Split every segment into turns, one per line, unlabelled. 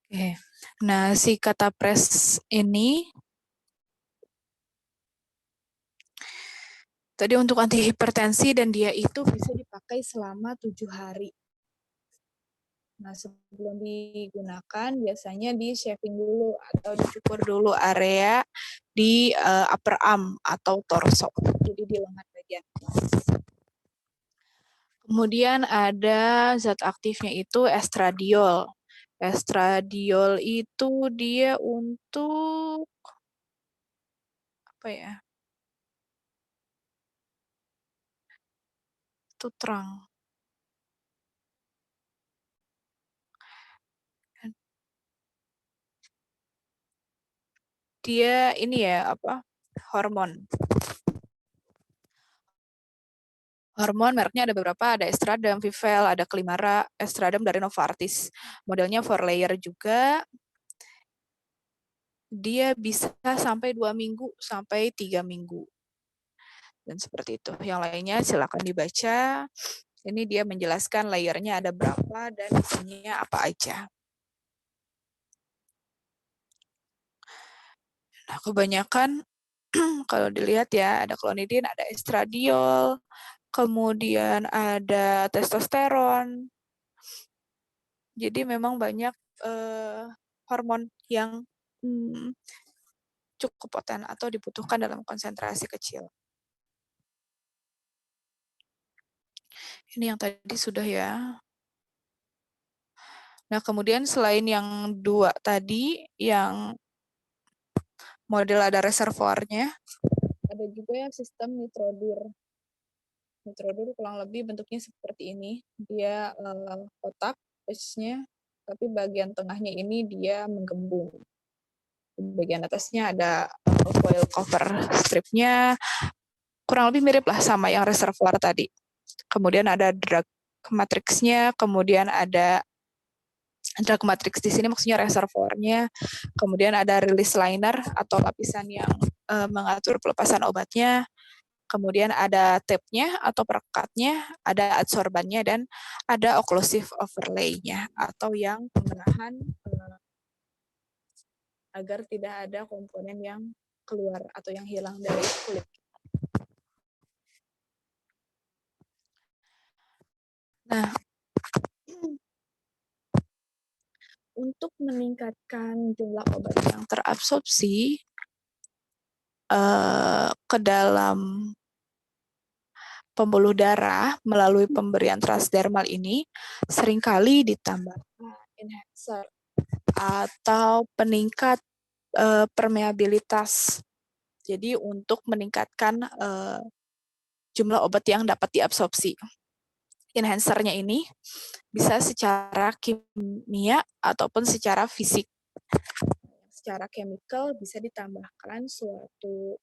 Oke. Nah, si kata pres ini tadi untuk anti hipertensi dan dia itu bisa dipakai selama 7 hari. Nah, sebelum digunakan biasanya di shaving dulu atau dicukur dulu area di upper arm atau torso, jadi di lengan bagian. Kemudian ada zat aktifnya itu estradiol. Estradiol itu dia untuk apa ya? Itu terang. Dia ini ya apa? Hormon. Hormon mereknya ada beberapa, ada Estradam, Vivel, ada Climara, Estradam dari Novartis. Modelnya 4 layer juga. Dia bisa sampai 2 minggu sampai 3 minggu. Dan seperti itu. Yang lainnya silakan dibaca. Ini dia menjelaskan layernya ada berapa dan isinya apa aja. Nah, kebanyakan kalau dilihat ya, ada klonidin, ada estradiol, kemudian ada testosteron. Jadi memang banyak hormon yang cukup poten atau dibutuhkan dalam konsentrasi kecil. Ini yang tadi sudah ya. Nah, kemudian selain yang 2 tadi, yang model ada reservoirnya, ada juga yang sistem nitrodur. Nitrodur kurang lebih bentuknya seperti ini. Dia kotak base-nya, tapi bagian tengahnya ini dia menggembung. Di bagian atasnya ada foil cover stripnya, kurang lebih mirip lah sama yang reservoir tadi. Kemudian ada drug matrixnya, kemudian ada drug matrix di sini maksudnya reservoirnya, kemudian ada release liner atau lapisan yang mengatur pelepasan obatnya, kemudian ada tape-nya atau perekatnya, ada adsorbannya, dan ada occlusive overlay-nya atau yang menahan agar tidak ada komponen yang keluar atau yang hilang dari kulit. Nah, untuk meningkatkan jumlah obat yang terabsorpsi ke dalam pembuluh darah melalui pemberian transdermal ini seringkali ditambahkan enhancer atau peningkat permeabilitas. Jadi untuk meningkatkan jumlah obat yang dapat diabsorpsi. Enhancernya ini bisa secara kimia ataupun secara fisik. Secara chemical bisa ditambahkan suatu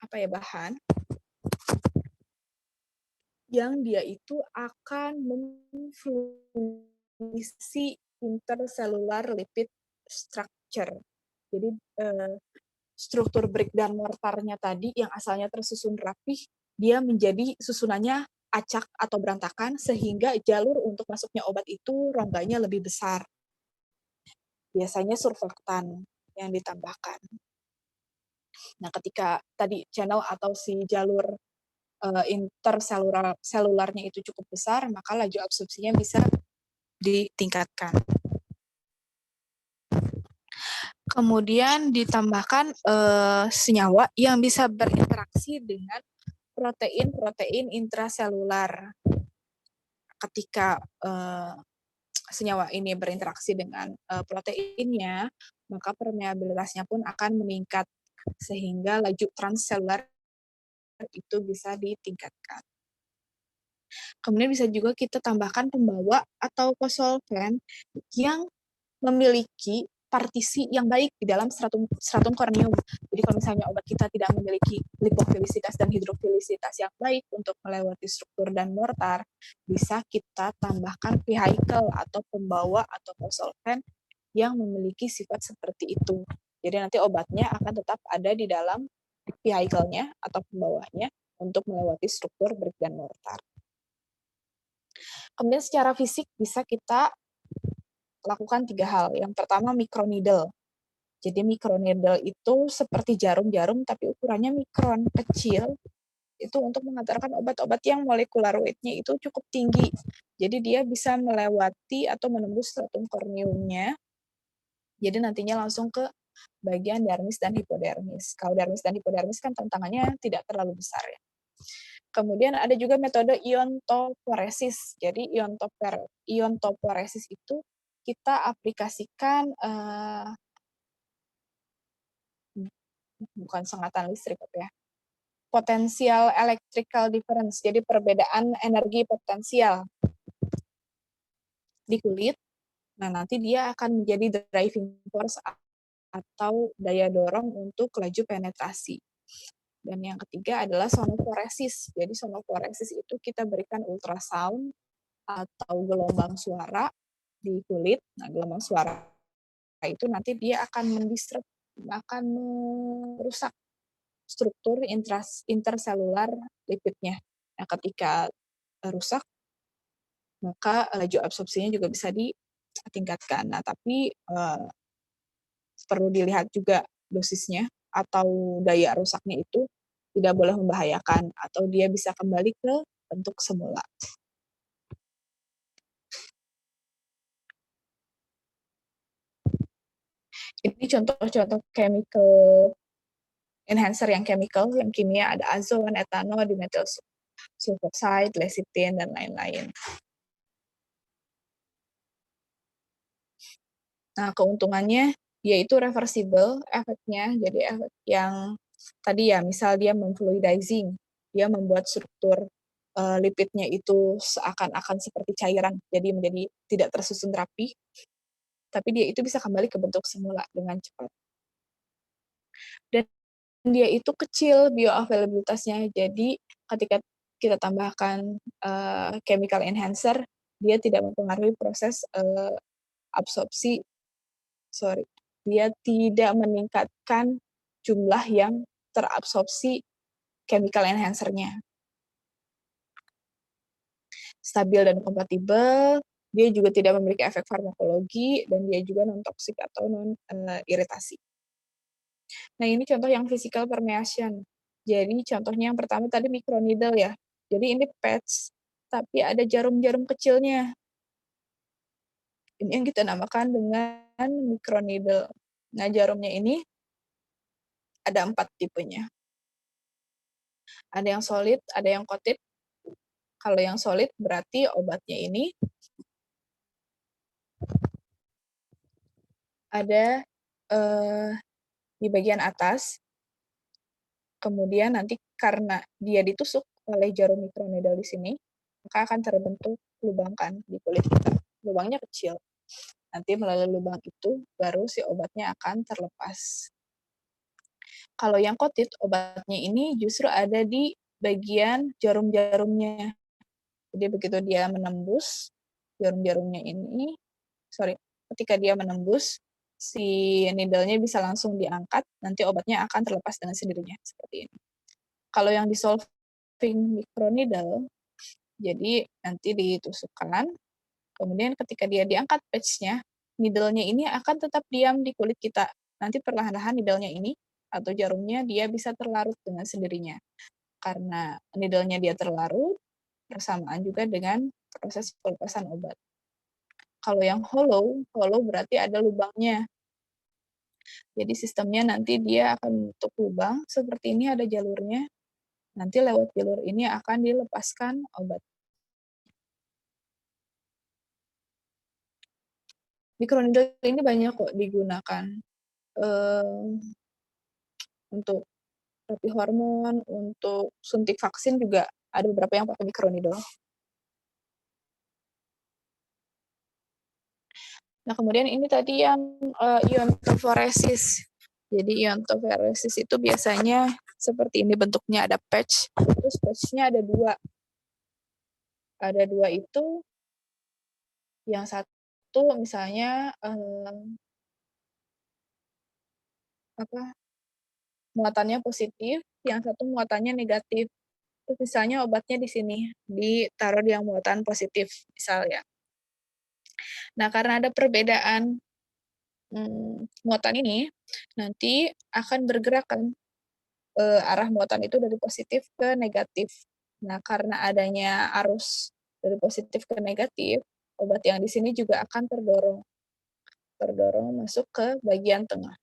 bahan yang dia itu akan memfluisi intercellular lipid structure. Jadi struktur breakdown mortarnya tadi yang asalnya tersusun rapih, dia menjadi susunannya acak atau berantakan sehingga jalur untuk masuknya obat itu rongganya lebih besar. Biasanya surfaktan yang ditambahkan. Nah, ketika tadi channel atau si jalur interselularnya itu cukup besar, maka laju absorpsinya bisa ditingkatkan. Kemudian ditambahkan senyawa yang bisa berinteraksi dengan protein-protein intraselular. Ketika senyawa ini berinteraksi dengan proteinnya, maka permeabilitasnya pun akan meningkat sehingga laju transselular itu bisa ditingkatkan. Kemudian bisa juga kita tambahkan pembawa atau kosolven yang memiliki partisi yang baik di dalam stratum corneum. Jadi kalau misalnya obat kita tidak memiliki lipofilisitas dan hidrofilisitas yang baik untuk melewati struktur dan mortar, bisa kita tambahkan vehicle atau pembawa atau kosolven yang memiliki sifat seperti itu. Jadi nanti obatnya akan tetap ada di dalam vehicle-nya atau pembawanya untuk melewati struktur break dan mortar. Kemudian secara fisik bisa kita lakukan 3 hal. Yang pertama microneedle. Jadi microneedle itu seperti jarum-jarum tapi ukurannya mikron, kecil. Itu untuk mengantarkan obat-obat yang molekular weight-nya itu cukup tinggi. Jadi dia bisa melewati atau menembus stratum corneumnya. Jadi nantinya langsung ke bagian dermis dan hipodermis. Kalau dermis dan hipodermis kan tantangannya tidak terlalu besar ya. Kemudian ada juga metode iontoporesis. Jadi iontoporesis itu kita aplikasikan bukan sengatan listrik ya, potensial electrical difference, jadi perbedaan energi potensial di kulit. Nah, nanti dia akan menjadi driving force atau daya dorong untuk laju penetrasi. Dan yang ketiga adalah sonoporesis. Jadi sonoporesis itu kita berikan ultrasound atau gelombang suara di kulit. Nah, gelombang suara itu nanti dia akan akan merusak struktur interselular lipidnya. Nah, ketika rusak, maka laju absorpsinya juga bisa ditingkatkan. Nah, tapi perlu dilihat juga dosisnya atau daya rusaknya itu tidak boleh membahayakan atau dia bisa kembali ke bentuk semula. Ini contoh-contoh chemical enhancer yang kimia ada azon, etanol, dimethyl sulfoxide, lecithin, dan lain-lain. Nah, keuntungannya yaitu reversible efeknya, jadi efek yang tadi ya, misal dia memfluidizing, dia membuat struktur lipidnya itu seakan-akan seperti cairan, jadi menjadi tidak tersusun rapi, tapi dia itu bisa kembali ke bentuk semula dengan cepat. Dan dia itu kecil bioavailabilitasnya, jadi ketika kita tambahkan chemical enhancer, dia tidak mempengaruhi proses absorpsi, dia tidak meningkatkan jumlah yang terabsorpsi chemical enhancer-nya. Stabil dan kompatibel, dia juga tidak memiliki efek farmakologi, dan dia juga non-toksik atau non-iritasi. Nah, ini contoh yang physical permeation. Jadi contohnya yang pertama tadi microneedle ya. Jadi ini patch, tapi ada jarum-jarum kecilnya. Ini yang kita namakan dengan microneedle. Nah, jarumnya ini ada 4 tipenya. Ada yang solid, ada yang coated. Kalau yang solid berarti obatnya ini ada di bagian atas. Kemudian nanti karena dia ditusuk oleh jarum microneedle di sini, maka akan terbentuk lubang kan di kulit kita. Lubangnya kecil. Nanti melalui lubang itu baru si obatnya akan terlepas. Kalau yang coated, obatnya ini justru ada di bagian jarum-jarumnya. Jadi begitu dia menembus jarum-jarumnya ini, ketika dia menembus, si needle-nya bisa langsung diangkat, nanti obatnya akan terlepas dengan sendirinya, seperti ini. Kalau yang dissolving microneedle, jadi nanti ditusukkan, kemudian ketika dia diangkat patch-nya, needle-nya ini akan tetap diam di kulit kita. Nanti perlahan-lahan needle-nya ini atau jarumnya dia bisa terlarut dengan sendirinya. Karena needle-nya dia terlarut, bersamaan juga dengan proses pelepasan obat. Kalau yang hollow berarti ada lubangnya. Jadi sistemnya nanti dia akan bentuk lubang, seperti ini ada jalurnya. Nanti lewat jalur ini akan dilepaskan obat. Microneedle ini banyak kok digunakan untuk terapi hormon, untuk suntik vaksin juga ada beberapa yang pakai microneedle. Nah, kemudian ini tadi yang iontoforesis. Jadi iontoforesis itu biasanya seperti ini bentuknya, ada patch, terus patch-nya ada 2. Ada 2 itu, yang satu misalnya muatannya positif, yang satu muatannya negatif. Terus misalnya obatnya di sini, ditaruh di yang muatan positif, misal ya. Nah, karena ada perbedaan muatan ini, nanti akan bergerak kan arah muatan itu dari positif ke negatif. Nah, karena adanya arus dari positif ke negatif, obat yang di sini juga akan terdorong masuk ke bagian tengah.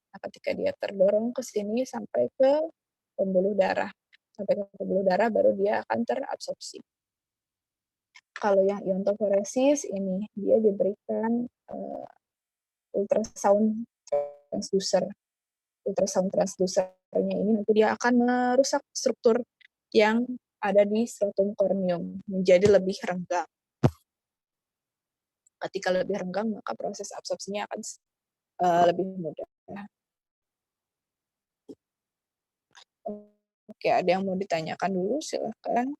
Nah, ketika dia terdorong ke sini sampai ke pembuluh darah. Sampai ke pembuluh darah baru dia akan terabsorpsi. Kalau yang iontoforesis ini dia diberikan ultrasound transducer. Ultrasound transducernya ini nanti dia akan merusak struktur yang ada di stratum corneum menjadi lebih renggang. Ketika lebih renggang, maka proses absorpsinya akan lebih mudah. Oke, ada yang mau ditanyakan dulu? Silahkan.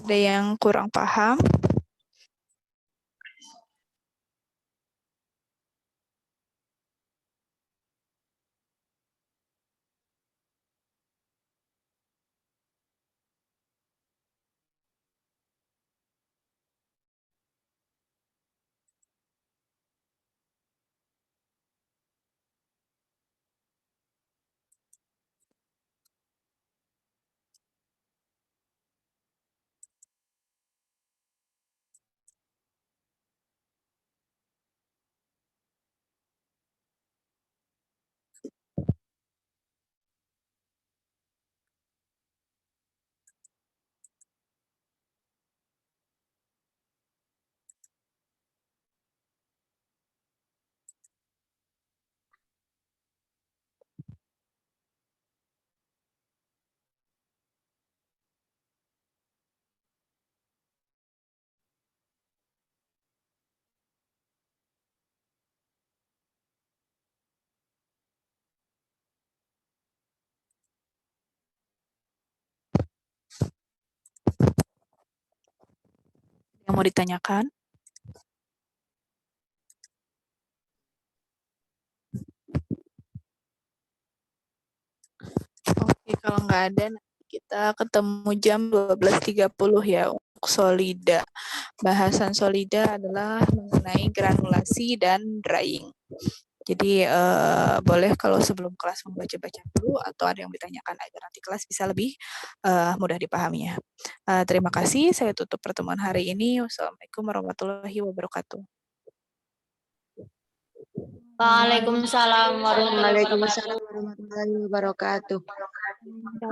Ada yang kurang paham? Yang mau ditanyakan? Oke, kalau nggak ada, nanti kita ketemu jam 12.30 ya untuk solida. Bahasan solida adalah mengenai granulasi dan drying. Jadi boleh kalau sebelum kelas membaca-baca dulu atau ada yang ditanyakan agar nanti kelas bisa lebih mudah dipahaminya. Terima kasih, saya tutup pertemuan hari ini. Wassalamualaikum warahmatullahi wabarakatuh.
Waalaikumsalam warahmatullahi wabarakatuh.
Waalaikumsalam warahmatullahi wabarakatuh.